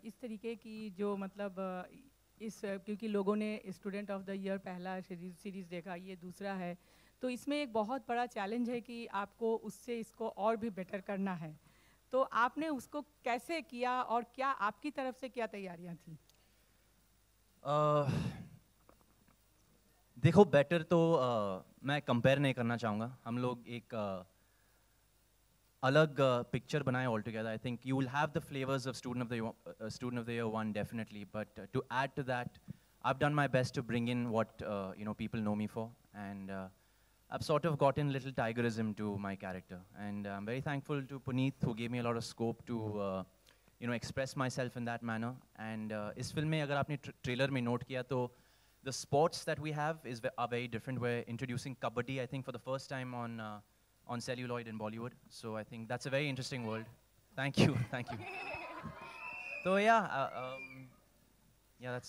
इस तरीके की जो मतलब क्योंकि लोगों ने स्टूडेंट ऑफ द ईयर पहला सीरीज़ देखा, ये दूसरा है, तो इसमें एक बहुत बड़ा चैलेंज है कि आपको उससे इसको और भी बेटर करना है। तो आपने उसको कैसे किया और क्या आपकी तरफ से क्या तैयारियां थी? देखो बेटर तो मैं कंपेयर नहीं करना चाहूँगा। हम लोग एक अलग पिक्चर बनाए all together. I think you will have the flavours of student of the year one definitely, but to add to that I've done my best to bring in what people know me for, and I've sort of gotten little tigerism to my character, and I'm very thankful to Puneet who gave me a lot of scope to express myself in that manner. And इस film में अगर आपने trailer में note किया तो the sports that we have are very different. We're introducing kabaddi, I think, for the first time on celluloid in Bollywood. So I think that's a very interesting world. Thank you, thank you. So yeah,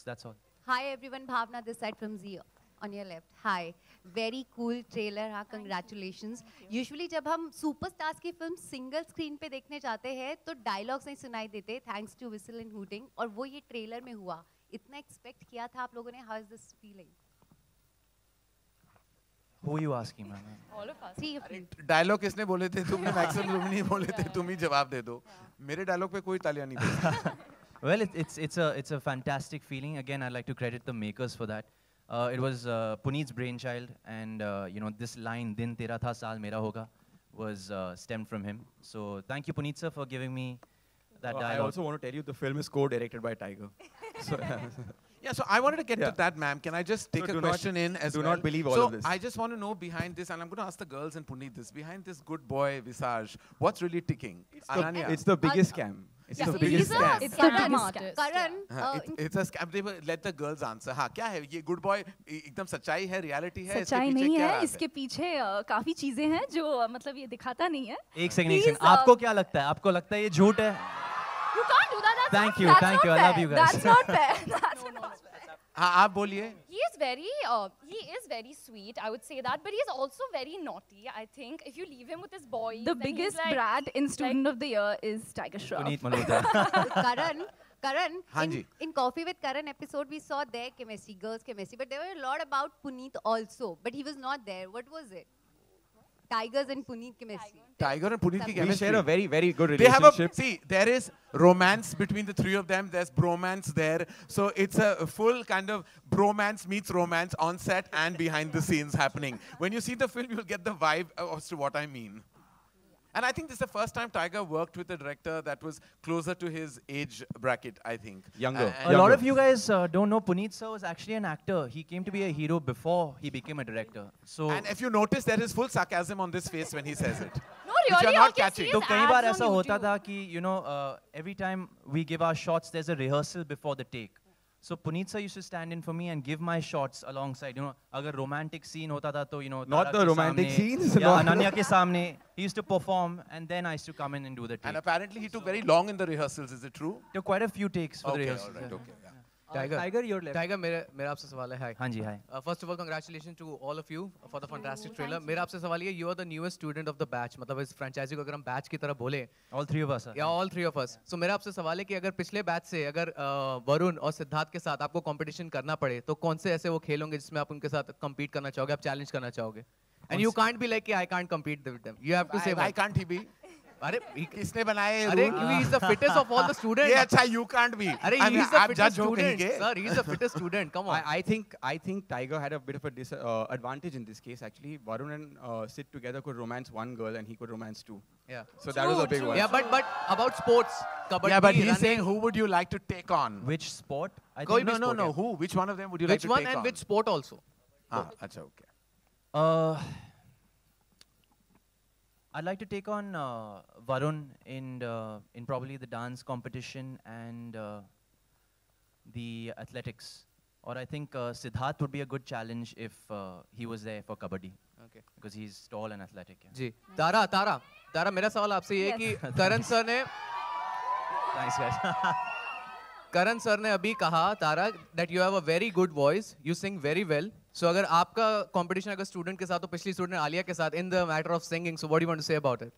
that's all. Hi everyone, Bhavna this side from Zee on your left. Hi, very cool trailer. हाँ, congratulations. Usually जब हम superstars की film single screen पे देखने जाते हैं तो dialogues नहीं सुनाई देते, thanks to whistle and hooting, और वो ये ट्रेलर में हुआ। इतना एक्सपेक्ट किया था आप लोगों ने? How is this feeling? Who are you asking, man? All of us. Dialogue किसने बोले थे? तुमने मैक्सिमम तुम नहीं बोले थे, तुम ही जवाब दे दो। मेरे डायलॉग पे कोई तालियां नहीं बजती। Well, it's a fantastic feeling. Again, I'd like to credit the makers for that. It was Puneet's brainchild, and this line "Din tera tha, saal mera hoga" was stemmed from him. So thank you, Puneet sir, for giving me that dialogue. I also want to tell you the film is co-directed by Tiger. So, yeah, so I wanted to get to that, ma'am. Can I just take a question in as well? Do not believe all of this. So I just want to know behind this, and I'm going to ask the girls and Puneet this, behind this good boy visage, what's really ticking? Ananya. It's the biggest scam. It's the biggest scam. It's the biggest scam. Karan, it's a scam. They let the girls answer. हाँ, क्या है ये good boy? एकदम सच्चाई है, reality है? सच्चाई नहीं है, इसके पीछे काफी चीजें हैं जो मतलब ये दिखाता नहीं है। एक सेकंड, आपको क्या लगता है? आपको लगता है ये झूठ है? You can't do that. Thank you, I love you guys. That's not fair. That's not fair. हाँ, आप बोलिए। He is very sweet, I would say that, but he is also very naughty. I think if you leave him with his boys, the biggest brat in Student of the Year is Tiger Shroff. Puneet Malhotra. Karan, in Coffee with Karan episode, we saw their chemistry, girls' chemistry, but there were a lot about Puneet also, but he was not there. What was it? Tigers and Puneet chemistry. Tiger and Puneet ki chemistry. We share a very, very good relationship. See, there is romance between the three of them. There's bromance there. So it's a full kind of bromance meets romance on set and behind the scenes happening. When you see the film, you'll get the vibe as to what I mean. And I think this is the first time Tiger worked with a director that was closer to his age bracket, I think. Younger. A lot of you guys don't know Puneet sir was actually an actor. He came to be a hero before he became a director. So and if you notice, there is full sarcasm on this face when he says it. No, really, you're not catching. तो कई बार ऐसा होता था कि every time we give our shots, there's a rehearsal before the take. So Puneet sir used to stand in for me and give my shots alongside. अगर romantic scene होता था तो not the romantic scenes. Yeah, Ananya के सामने. He used to perform, and then I used to come in and do the take. And apparently he took very long in the rehearsals. Is it true? Took quite a few takes for the rehearsals. All right, okay. Tiger, you're left. Tiger, मेरा आपसे सवाल है. Hi. हाँ जी, hi. First of all, congratulations to all of you for the fantastic trailer. मेरा आपसे सवाल ये, you are the newest student of the batch. मतलब इस franchise को अगर हम batch की तरह बोले. All three of us. Yeah, all three of us. So मेरा आपसे सवाल है कि अगर पिछले batch से अगर वरुण और सिद्धार्थ के साथ आपको competition करना पड़े, तो कौन से ऐसे वो खेल होंगे जिसमें आप उनके साथ compete करना चाहोगे, आप challenge करना चाहोगे? And you can't be like, I can't compete with them. You have to say why can't he be? अरे किसने बनाए? अरे he is the fittest of all the students. ये अच्छा, you can't be. अरे he is the fittest student. Sir, he is the fittest student. Come on. I think Tiger had a bit of a advantage in this case actually. Varun and Sid together could romance one girl and he could romance two. Yeah. So that was a big one. Yeah, but about sports, kabaddi. Yeah, but he's saying who would you like to take on? Which sport? No. Who? Which one of them would you like to take on? Which one and which sport also? अच्छा, okay. I'd like to take on Varun in probably the dance competition and the athletics. Or I think Siddharth would be a good challenge if he was there for kabaddi. Okay. Because he's tall and athletic. Yeah. जी. तारा मेरा सवाल आपसे ये है कि करण sir ने Thanks guys. करण sir ने अभी कहा तारा that you have a very good voice, you sing very well. So अगर आपका competition अगर student के साथ तो पिछली student आलिया के साथ in the matter of singing, so what do you want to say about it?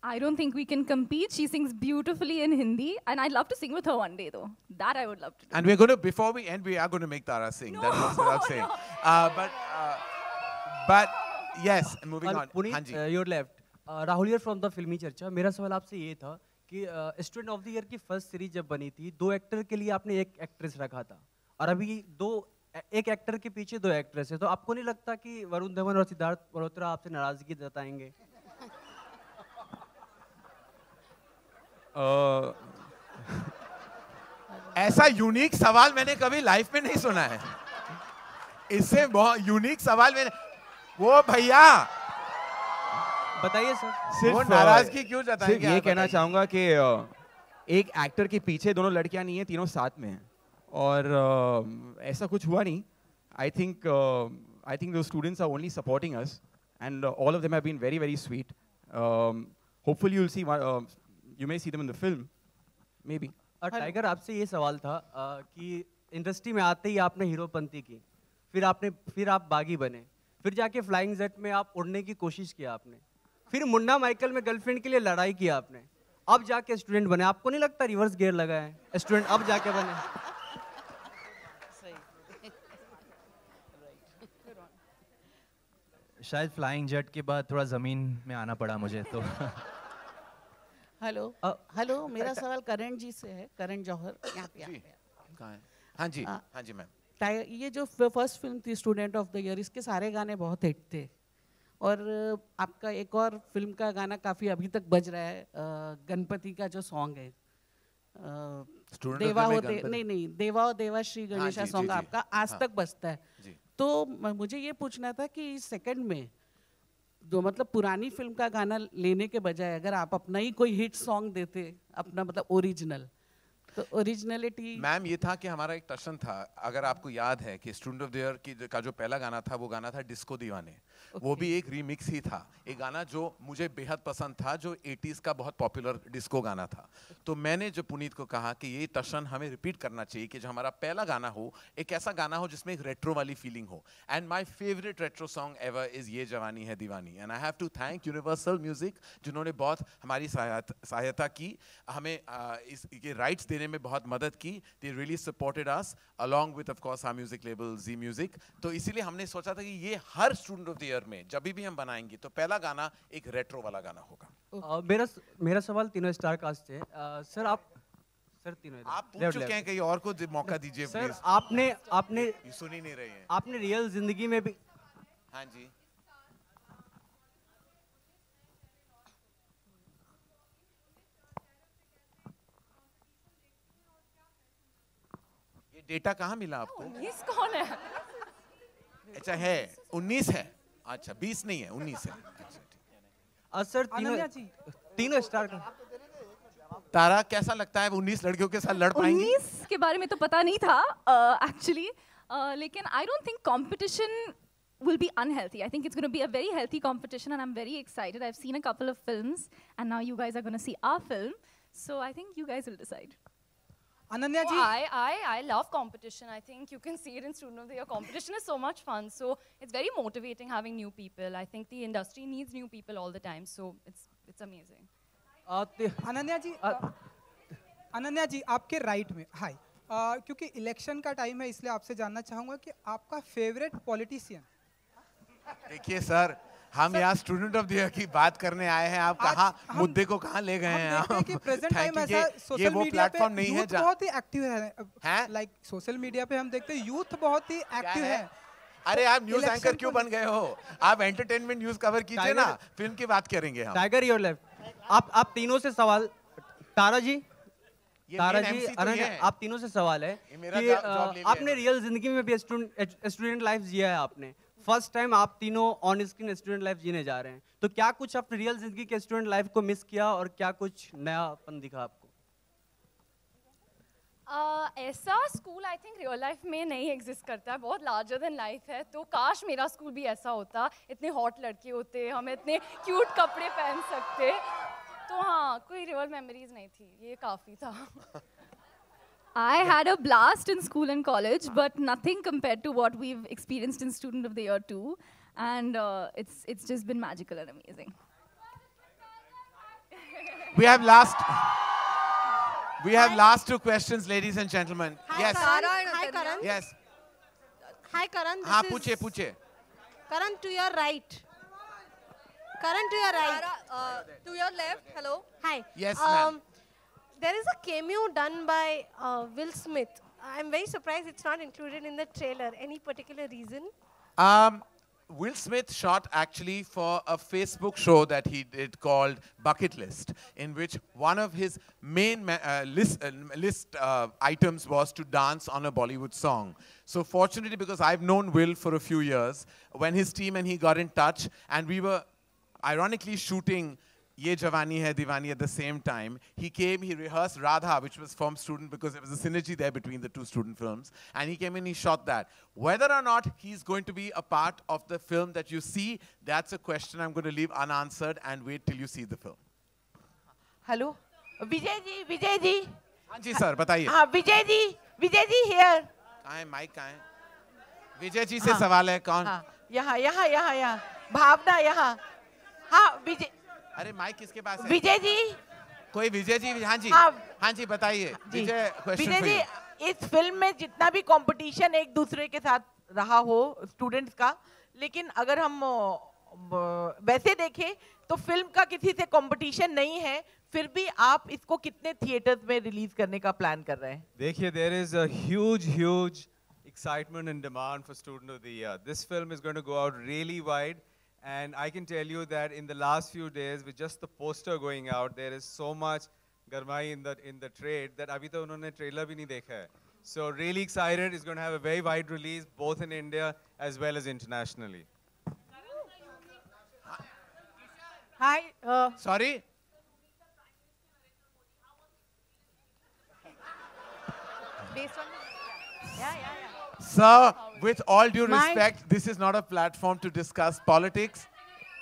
I don't think we can compete. She sings beautifully in Hindi, and I'd love to sing with her one day, though. That I would love to do. And we're going to, before we end, we are going to make Tara sing. No, That goes without saying. But yes, moving on. Puneet, हाँ जी. you're left. Rahul here from the Filmy Charcha. मेरा सवाल आपसे ये था कि student of the year की first series जब बनी थी, 2 एक्टर के लिए आपने 1 एक्ट्रेस रखा था, और अभी एक एक्टर के पीछे 2 एक्ट्रेस है, तो आपको नहीं लगता कि वरुण धवन और सिद्धार्थ मल्होत्रा आपसे नाराजगी जताएंगे? ऐसा यूनिक सवाल मैंने कभी लाइफ में नहीं सुना है. इससे बहुत यूनिक सवाल मैंने. वो भैया बताइए सर. वो नाराजगी क्यों सिर्फ जताएंगे? ये आप कहना बताइए. चाहूँगा कि एक एक्टर के पीछे दोनों लड़कियां नहीं हैं, तीनों साथ में हैं, और ऐसा कुछ हुआ नहीं. I think those students are only supporting us, and all of them have been very, very sweet. Hopefully you'll see, you may see them in the film, maybe. Tiger, आपसे ये सवाल था कि इंडस्ट्री में आते ही आपने हीरोपंती की, फिर आप बागी बने, फिर जाके फ्लाइंग जेट में आप उड़ने की कोशिश किया आपने, फिर मुन्ना माइकल में गर्लफ्रेंड के लिए लड़ाई किया आपने, अब जाके स्टूडेंट बने. आपको नहीं लगता रिवर्स गियर लगा है, स्टूडेंट अब जाके बने? शायद फ्लाइंग जेट के बाद थोड़ा ज़मीन में आना पड़ा मुझे तो. हेलो, मेरा सवाल करण जी से है. करण जौहर यहाँ पे जी. कहाँ है? हाँ जी, हाँ जी मैम. ये जो फर्स्ट फिल्म थी स्टूडेंट ऑफ द ईयर, इसके सारे गाने बहुत हिट थे, और आपका एक और फिल्म का गाना काफ़ी अभी तक बज रहा है, गणपति का जो सॉन्ग है, देवा हो देवा श्री गणेशा सॉन्ग आपका आज तक बजता है. तो मुझे ये पूछना था कि सेकंड में जो मतलब पुरानी फिल्म का गाना लेने के बजाय अगर आप अपना ही कोई हिट सॉन्ग देते, अपना मतलब ओरिजिनल, तो ओरिजिनलिटी. मैम ये था कि हमारा एक टशन था, अगर आपको याद है कि स्टूडेंट ऑफ द ईयर का जो पहला गाना था वो गाना था डिस्को दीवाने. वो भी एक रीमिक्स ही था, एक गाना जो मुझे बेहद पसंद था, जो 80s का बहुत पॉपुलर डिस्को गाना था. तो मैंने जो पुनीत को कहा कि ये टशन हमें रिपीट करना चाहिए कि जो हमारा पहला गाना हो एक ऐसा गाना हो जिसमें एक रेट्रो वाली फीलिंग हो. And my favourite retro song ever is Yeh Jawaani Hai Deewani. And I have to thank Universal Music जिन्होंने बहुत हमारी सहायता की, हमें इसके राइट्स देने में बहुत मदद की. They really supported us along with of course our music label Zee music. तो इसीलिए हमने सोचा था कि ये हर स्टूडेंट ऑफ द ईयर में जब भी हम बनाएंगे तो पहला गाना एक रेट्रो वाला गाना होगा. मेरा सवाल तीनों स्टार कास्ट से. सर सर तीनों आप पूछ चुके हैं, कहीं और को मौका दीजिए सर. प्लीज. आपने सुन ही नहीं रहे हैं. आपने रियल जिंदगी में भी. हाँ जी. ये डेटा कहाँ मिला आपको? 19 कौन है? अच्छा है 19 है. अच्छा 20 नहीं है 19 है. अच्छा सर तीनों स्टार का. तारा कैसा लगता है 19 लड़कियों के साथ लड़ पाएंगी? 19 के बारे में तो पता नहीं था एक्चुअली, लेकिन I don't think competition will be unhealthy. I think it's going to be a very healthy competition, and I'm very excited. I've seen a couple of films, and now you guys are going to see our film. So I think you guys will decide. Ananya ji, I love competition. I think you can see it in Student of the Year. Competition is so much fun. So it's very motivating having new people. I think the industry needs new people all the time. So it's amazing. Ananya ji आपके right में हाय. क्योंकि election का time है इसलिए आपसे जानना चाहूँगा कि आपका फेवरेट पॉलिटिशियन. देखिए सर, हम यहाँ स्टूडेंट ऑफ द ईयर की बात करने आए हैं, आप कहाँ मुद्दे को कहाँ ले गए हैं आप? प्रेजेंट टाइम ऐसा सोशल मीडिया पे यूथ बहुत ही एक्टिव है. लाइक सोशल मीडिया पे हम देखते हैं यूथ बहुत ही एक्टिव है. अरे आप न्यूज एंकर क्यों बन गए हो? आप एंटरटेनमेंट न्यूज कवर कीजिए ना, फिल्म की बात करेंगे हम. Tiger your left. आप तीनों से सवाल. तारा जी आप तीनों से सवाल है कि आपने रियल जिंदगी में भी स्टूडेंट लाइफ जिया है. आपने फर्स्ट टाइम आप तीनों ऑन स्क्रीन स्टूडेंट लाइफ जीने जा रहे हैं, तो क्या कुछ आपने रियल जिंदगी के स्टूडेंट लाइफ को मिस किया और क्या कुछ नयापन दिखा आपको? ऐसा school I think real life में नहीं एग्जिस्ट करता है, बहुत लार्जर देन लाइफ है. तो काश मेरा स्कूल भी ऐसा होता, इतने हॉट लड़के होते, हम इतने क्यूट कपड़े पहन सकते. तो हाँ, कोई रियल मेमोरीज नहीं थी, ये काफ़ी था. I had a blast in school and college, but nothing compared to what we've experienced in Student of the Year 2. And it's just been magical and amazing. We have last two questions, ladies and gentlemen. Yes. Hi, Karan. Yes. Hi, Karan. हाँ पूछे. Karan, to your right. Karan, to your right. To your left. Hello. Hi. Yes, ma'am. There is a cameo done by Will Smith. I'm very surprised it's not included in the trailer. Any particular reason? Will Smith shot actually for a Facebook show that he did called Bucket List, in which one of his main list items was to dance on a Bollywood song. So fortunately, because I've known Will for a few years, when his team and he got in touch, and we were ironically shooting Ye Jawani Hai Diwani at the same time, he came, he rehearsed Radha, which was from Student, because there was a synergy there between the two student films, and he came in, he shot that. Whether or not he's going to be a part of the film that you see, that's a question I'm going to leave unanswered and wait till you see the film. Hello? Vijay ji. हाँ जी sir, बताइए. हाँ, Vijay ji here. कहाँ है mic कहाँ है? विजय जी से सवाल है कौन? हाँ, यहाँ. भावना यहाँ. हाँ, Vijay. अरे माइक किसके पास है? विजय जी. कोई विजय जी? हाँ जी बताइए. विजय, क्वेश्चन विजय जी, इस फिल्म में जितना भी कंपटीशन एक दूसरे के साथ रहा हो स्टूडेंट्स का, लेकिन अगर हम वैसे देखें तो फिल्म का किसी से कंपटीशन नहीं है, फिर भी आप इसको कितने थिएटर्स में रिलीज करने का प्लान कर रहे हैं? देखिए, there is a huge excitement and demand for Student of the Year. This film is going to go out really wide. And I can tell you that in the last few days, with just the poster going out, there is so much garmai in the trade that abhi to unhone trailer bhi nahi dekha hai. So really excited. It's going to have a very wide release, both in India as well as internationally. Hi. Sorry? Based on yeah. Sir, with all due respect, this is not a platform to discuss politics.